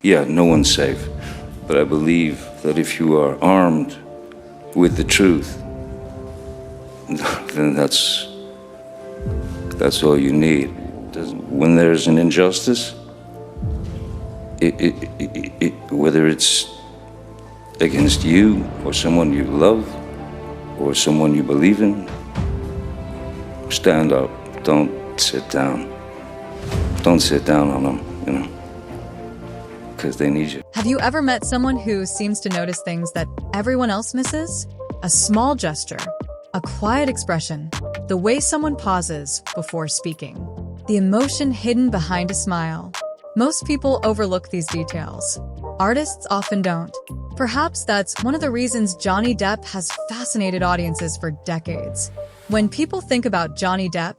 Yeah, no one's safe. But I believe that if you are armed with the truth, then that's all you need. When there's an injustice, whether it's against you or someone you love or someone you believe in, stand up. Don't sit down. Don't sit down on them, because they need you. Have you ever met someone who seems to notice things that everyone else misses? A small gesture, a quiet expression, the way someone pauses before speaking, the emotion hidden behind a smile. Most people overlook these details. Artists often don't. Perhaps that's one of the reasons Johnny Depp has fascinated audiences for decades. When people think about Johnny Depp,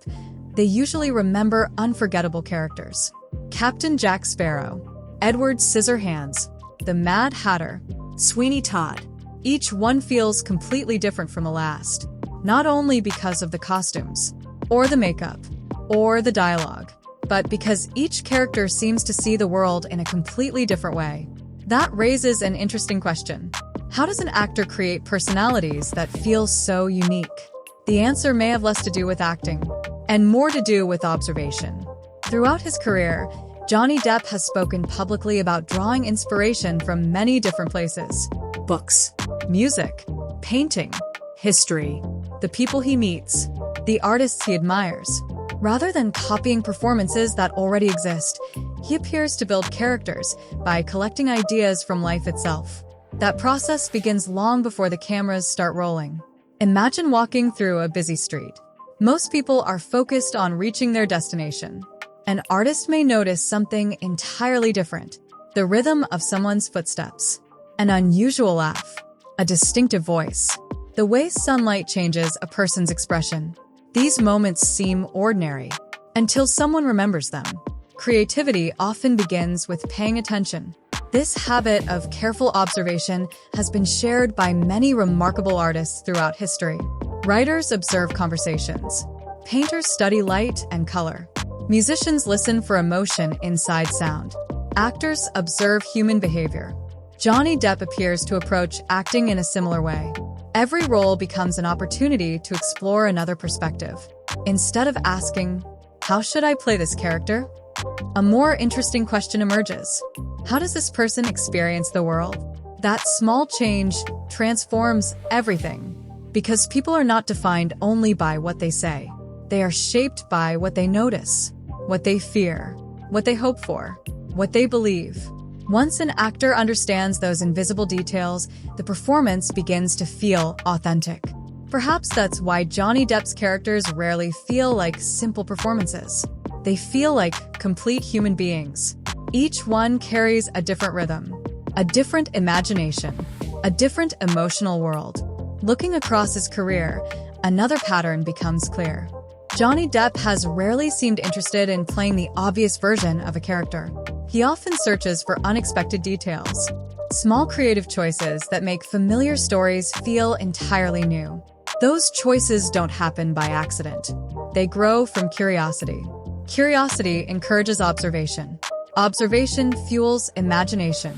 they usually remember unforgettable characters. Captain Jack Sparrow, Edward Scissorhands, the Mad Hatter, Sweeney Todd. Each one feels completely different from the last, not only because of the costumes, or the makeup, or the dialogue, but because each character seems to see the world in a completely different way. That raises an interesting question. How does an actor create personalities that feel so unique? The answer may have less to do with acting, and more to do with observation. Throughout his career, Johnny Depp has spoken publicly about drawing inspiration from many different places. Books, music, painting, history, the people he meets, the artists he admires. Rather than copying performances that already exist, he appears to build characters by collecting ideas from life itself. That process begins long before the cameras start rolling. Imagine walking through a busy street. Most people are focused on reaching their destination. An artist may notice something entirely different: the rhythm of someone's footsteps, an unusual laugh, a distinctive voice, the way sunlight changes a person's expression. These moments seem ordinary until someone remembers them. Creativity often begins with paying attention. This habit of careful observation has been shared by many remarkable artists throughout history. Writers observe conversations. Painters study light and color. Musicians listen for emotion inside sound. Actors observe human behavior. Johnny Depp appears to approach acting in a similar way. Every role becomes an opportunity to explore another perspective. Instead of asking, "How should I play this character?" a more interesting question emerges. How does this person experience the world? That small change transforms everything, because people are not defined only by what they say. They are shaped by what they notice, what they fear, what they hope for, what they believe. Once an actor understands those invisible details, the performance begins to feel authentic. Perhaps that's why Johnny Depp's characters rarely feel like simple performances. They feel like complete human beings. Each one carries a different rhythm, a different imagination, a different emotional world. Looking across his career, another pattern becomes clear. Johnny Depp has rarely seemed interested in playing the obvious version of a character. He often searches for unexpected details, small creative choices that make familiar stories feel entirely new. Those choices don't happen by accident. They grow from curiosity. Curiosity encourages observation. Observation fuels imagination.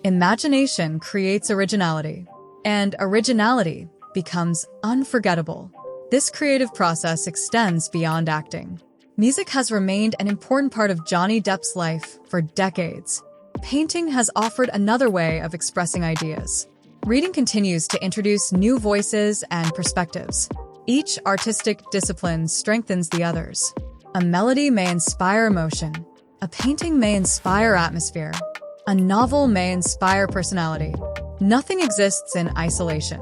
Imagination creates originality. And originality becomes unforgettable. This creative process extends beyond acting. Music has remained an important part of Johnny Depp's life for decades. Painting has offered another way of expressing ideas. Reading continues to introduce new voices and perspectives. Each artistic discipline strengthens the others. A melody may inspire emotion. A painting may inspire atmosphere. A novel may inspire personality. Nothing exists in isolation.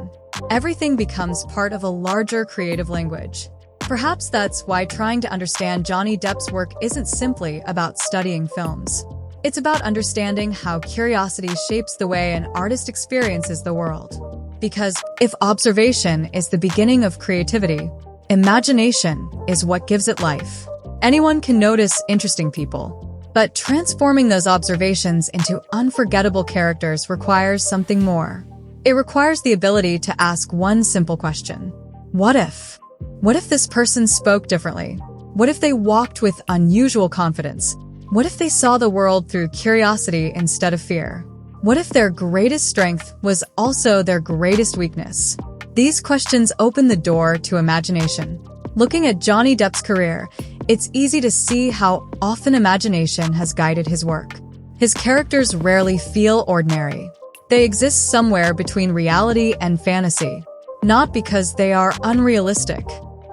Everything becomes part of a larger creative language. Perhaps that's why trying to understand Johnny Depp's work isn't simply about studying films. It's about understanding how curiosity shapes the way an artist experiences the world. Because if observation is the beginning of creativity, imagination is what gives it life. Anyone can notice interesting people, but transforming those observations into unforgettable characters requires something more. It requires the ability to ask one simple question. What if? What if this person spoke differently? What if they walked with unusual confidence? What if they saw the world through curiosity instead of fear? What if their greatest strength was also their greatest weakness? These questions open the door to imagination. Looking at Johnny Depp's career, it's easy to see how often imagination has guided his work. His characters rarely feel ordinary. They exist somewhere between reality and fantasy, not because they are unrealistic,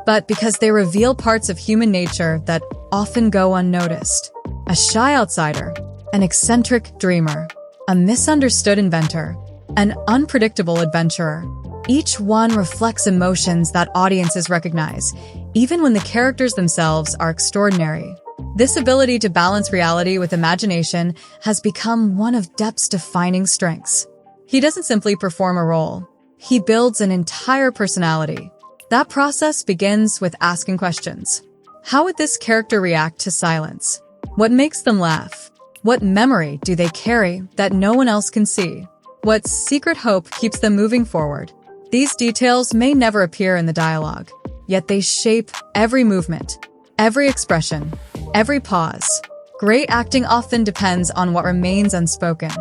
but because they reveal parts of human nature that often go unnoticed. A shy outsider, an eccentric dreamer, a misunderstood inventor, an unpredictable adventurer. Each one reflects emotions that audiences recognize, even when the characters themselves are extraordinary. This ability to balance reality with imagination has become one of Depp's defining strengths. He doesn't simply perform a role. He builds an entire personality. That process begins with asking questions. How would this character react to silence? What makes them laugh? What memory do they carry that no one else can see? What secret hope keeps them moving forward? These details may never appear in the dialogue, yet they shape every movement, every expression, every pause. Great acting often depends on what remains unspoken.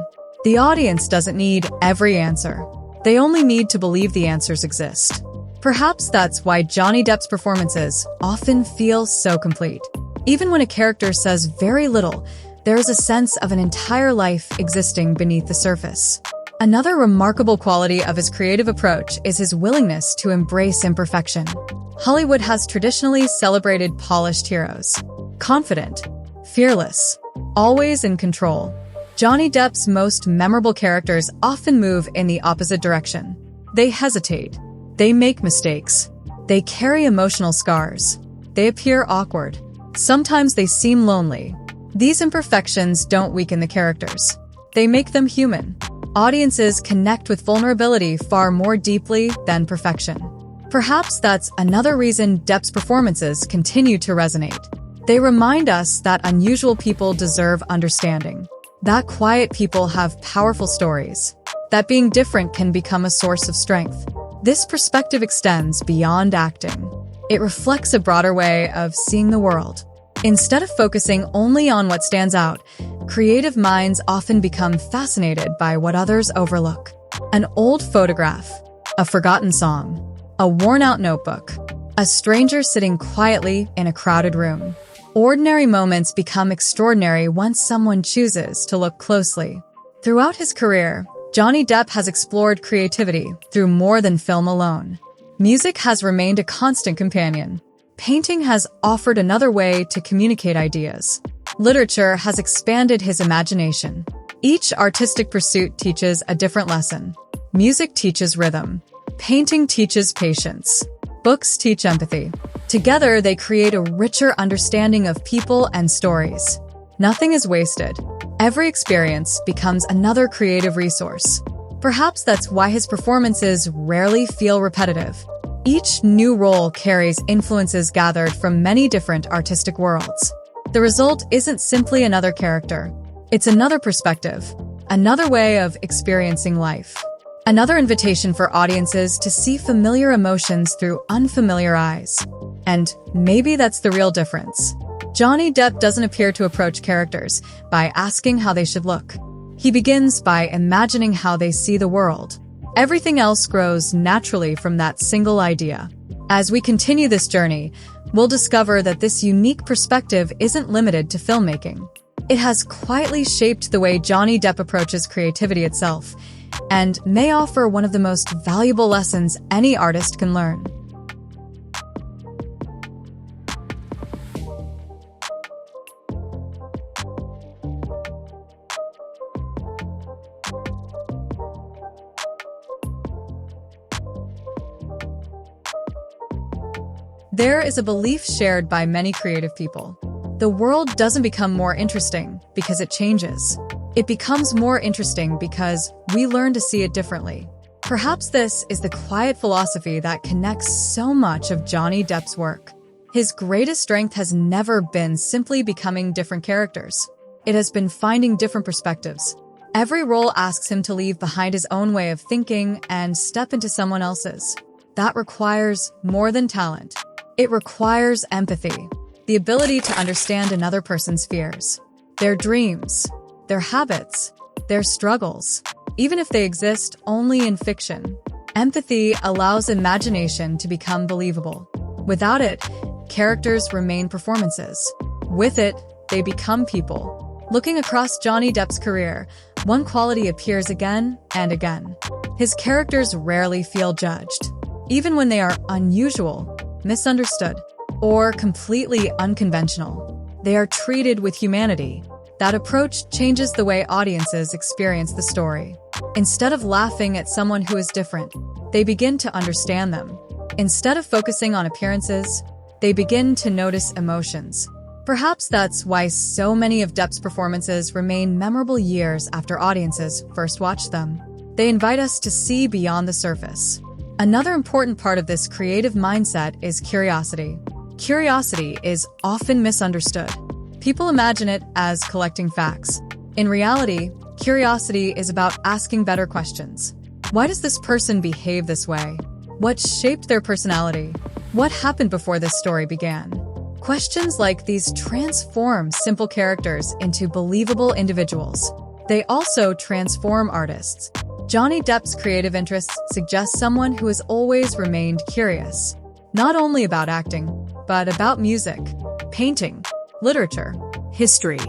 The audience doesn't need every answer. They only need to believe the answers exist. Perhaps that's why Johnny Depp's performances often feel so complete. Even when a character says very little, there is a sense of an entire life existing beneath the surface. Another remarkable quality of his creative approach is his willingness to embrace imperfection. Hollywood has traditionally celebrated polished heroes. Confident, fearless, always in control. Johnny Depp's most memorable characters often move in the opposite direction. They hesitate. They make mistakes. They carry emotional scars. They appear awkward. Sometimes they seem lonely. These imperfections don't weaken the characters. They make them human. Audiences connect with vulnerability far more deeply than perfection. Perhaps that's another reason Depp's performances continue to resonate. They remind us that unusual people deserve understanding, that quiet people have powerful stories, that being different can become a source of strength. This perspective extends beyond acting. It reflects a broader way of seeing the world. Instead of focusing only on what stands out, creative minds often become fascinated by what others overlook. An old photograph, a forgotten song, a worn-out notebook, a stranger sitting quietly in a crowded room. Ordinary moments become extraordinary once someone chooses to look closely. Throughout his career, Johnny Depp has explored creativity through more than film alone. Music has remained a constant companion. Painting has offered another way to communicate ideas. Literature has expanded his imagination. Each artistic pursuit teaches a different lesson. Music teaches rhythm. Painting teaches patience. Books teach empathy. Together, they create a richer understanding of people and stories. Nothing is wasted. Every experience becomes another creative resource. Perhaps that's why his performances rarely feel repetitive. Each new role carries influences gathered from many different artistic worlds. The result isn't simply another character. It's another perspective, another way of experiencing life, another invitation for audiences to see familiar emotions through unfamiliar eyes. And maybe that's the real difference. Johnny Depp doesn't appear to approach characters by asking how they should look. He begins by imagining how they see the world. Everything else grows naturally from that single idea. As we continue this journey, we'll discover that this unique perspective isn't limited to filmmaking. It has quietly shaped the way Johnny Depp approaches creativity itself, and may offer one of the most valuable lessons any artist can learn. There is a belief shared by many creative people. The world doesn't become more interesting because it changes. It becomes more interesting because we learn to see it differently. Perhaps this is the quiet philosophy that connects so much of Johnny Depp's work. His greatest strength has never been simply becoming different characters. It has been finding different perspectives. Every role asks him to leave behind his own way of thinking and step into someone else's. That requires more than talent. It requires empathy, the ability to understand another person's fears, their dreams, their habits, their struggles, even if they exist only in fiction. Empathy allows imagination to become believable. Without it, characters remain performances. With it, they become people. Looking across Johnny Depp's career, one quality appears again and again. His characters rarely feel judged, even when they are unusual, misunderstood, or completely unconventional. They are treated with humanity. That approach changes the way audiences experience the story. Instead of laughing at someone who is different, they begin to understand them. Instead of focusing on appearances, they begin to notice emotions. Perhaps that's why so many of Depp's performances remain memorable years after audiences first watched them. They invite us to see beyond the surface. Another important part of this creative mindset is curiosity. Curiosity is often misunderstood. People imagine it as collecting facts. In reality, curiosity is about asking better questions. Why does this person behave this way? What shaped their personality? What happened before this story began? Questions like these transform simple characters into believable individuals. They also transform artists. Johnny Depp's creative interests suggest someone who has always remained curious, not only about acting, but about music, painting, literature, history,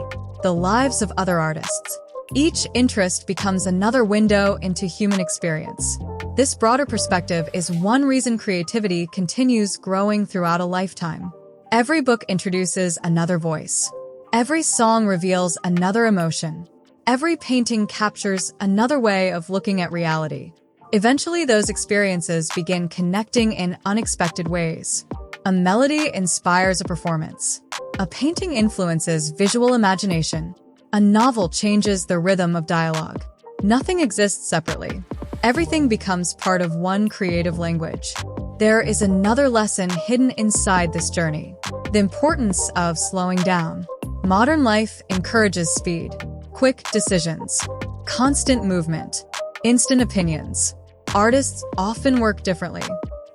the lives of other artists. Each interest becomes another window into human experience. This broader perspective is one reason creativity continues growing throughout a lifetime. Every book introduces another voice. Every song reveals another emotion. Every painting captures another way of looking at reality. Eventually, those experiences begin connecting in unexpected ways. A melody inspires a performance. A painting influences visual imagination. A novel changes the rhythm of dialogue. Nothing exists separately. Everything becomes part of one creative language. There is another lesson hidden inside this journey: the importance of slowing down. Modern life encourages speed, quick decisions, constant movement, instant opinions. Artists often work differently.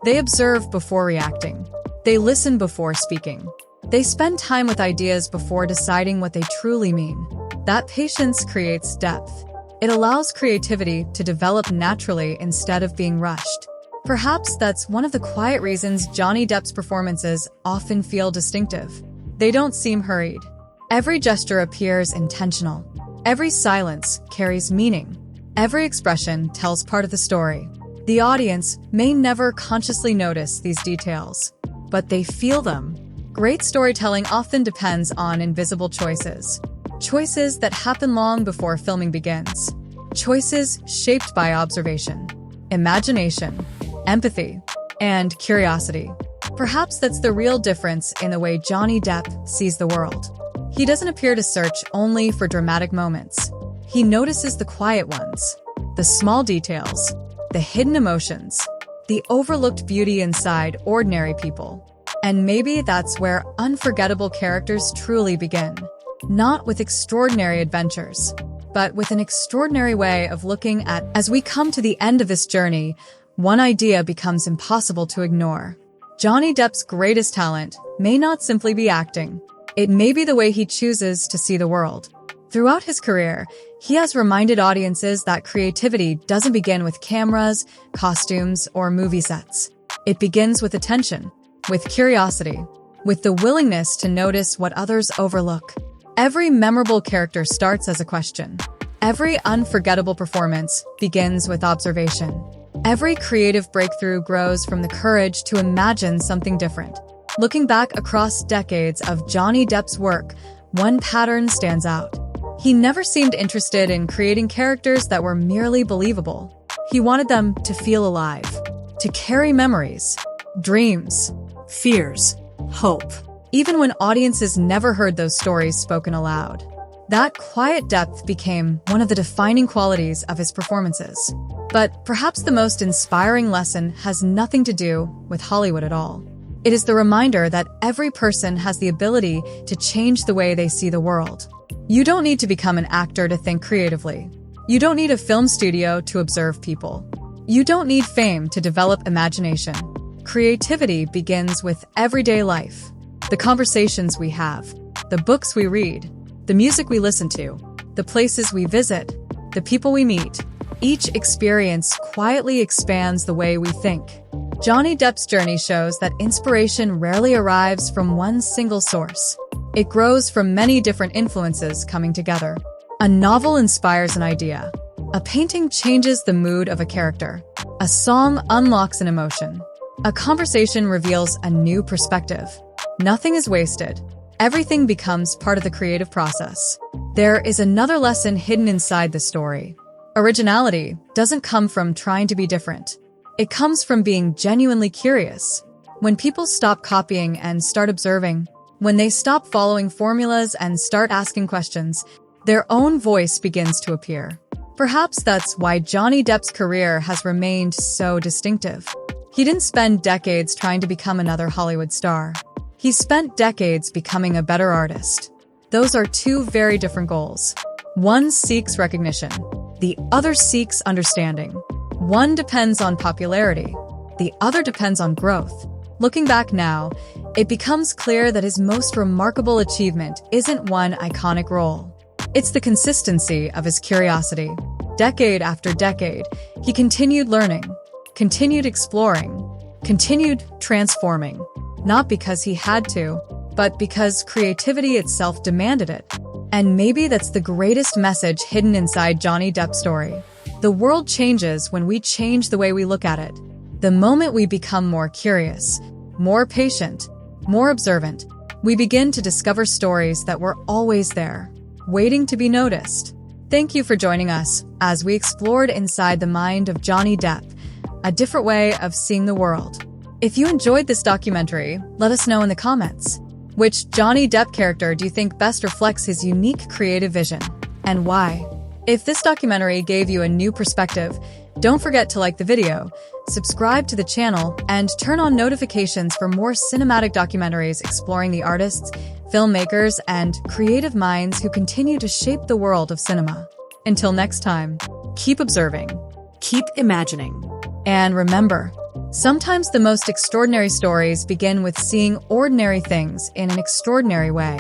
They observe before reacting. They listen before speaking. They spend time with ideas before deciding what they truly mean. That patience creates depth. It allows creativity to develop naturally instead of being rushed. Perhaps that's one of the quiet reasons Johnny Depp's performances often feel distinctive. They don't seem hurried. Every gesture appears intentional. Every silence carries meaning. Every expression tells part of the story. The audience may never consciously notice these details, but they feel them. Great storytelling often depends on invisible choices. Choices that happen long before filming begins. Choices shaped by observation, imagination, empathy, and curiosity. Perhaps that's the real difference in the way Johnny Depp sees the world. He doesn't appear to search only for dramatic moments. He notices the quiet ones, the small details, the hidden emotions, the overlooked beauty inside ordinary people. And maybe that's where unforgettable characters truly begin. Not with extraordinary adventures, but with an extraordinary way of looking at. As we come to the end of this journey, one idea becomes impossible to ignore. Johnny Depp's greatest talent may not simply be acting. It may be the way he chooses to see the world. Throughout his career, he has reminded audiences that creativity doesn't begin with cameras, costumes, or movie sets. It begins with attention, with curiosity, with the willingness to notice what others overlook. Every memorable character starts as a question. Every unforgettable performance begins with observation. Every creative breakthrough grows from the courage to imagine something different. Looking back across decades of Johnny Depp's work, one pattern stands out. He never seemed interested in creating characters that were merely believable. He wanted them to feel alive, to carry memories, dreams, fears, hope, even when audiences never heard those stories spoken aloud. That quiet depth became one of the defining qualities of his performances. But perhaps the most inspiring lesson has nothing to do with Hollywood at all. It is the reminder that every person has the ability to change the way they see the world. You don't need to become an actor to think creatively. You don't need a film studio to observe people. You don't need fame to develop imagination. Creativity begins with everyday life. The conversations we have, the books we read, the music we listen to, the places we visit, the people we meet. Each experience quietly expands the way we think. Johnny Depp's journey shows that inspiration rarely arrives from one single source. It grows from many different influences coming together. A novel inspires an idea. A painting changes the mood of a character. A song unlocks an emotion. A conversation reveals a new perspective. Nothing is wasted. Everything becomes part of the creative process. There is another lesson hidden inside the story. Originality doesn't come from trying to be different. It comes from being genuinely curious. When people stop copying and start observing, when they stop following formulas and start asking questions, their own voice begins to appear. Perhaps that's why Johnny Depp's career has remained so distinctive. He didn't spend decades trying to become another Hollywood star. He spent decades becoming a better artist. Those are two very different goals. One seeks recognition. The other seeks understanding. One depends on popularity. The other depends on growth. Looking back now, it becomes clear that his most remarkable achievement isn't one iconic role. It's the consistency of his curiosity. Decade after decade, he continued learning, continued exploring, continued transforming, not because he had to, but because creativity itself demanded it. And maybe that's the greatest message hidden inside Johnny Depp's story. The world changes when we change the way we look at it. The moment we become more curious, more patient, more observant, we begin to discover stories that were always there, waiting to be noticed. Thank you for joining us as we explored inside the mind of Johnny Depp, a different way of seeing the world. If you enjoyed this documentary, let us know in the comments. Which Johnny Depp character do you think best reflects his unique creative vision, and why? If this documentary gave you a new perspective, don't forget to like the video, subscribe to the channel, and turn on notifications for more cinematic documentaries exploring the artists, filmmakers, and creative minds who continue to shape the world of cinema. Until next time, keep observing, keep imagining, and remember, sometimes the most extraordinary stories begin with seeing ordinary things in an extraordinary way.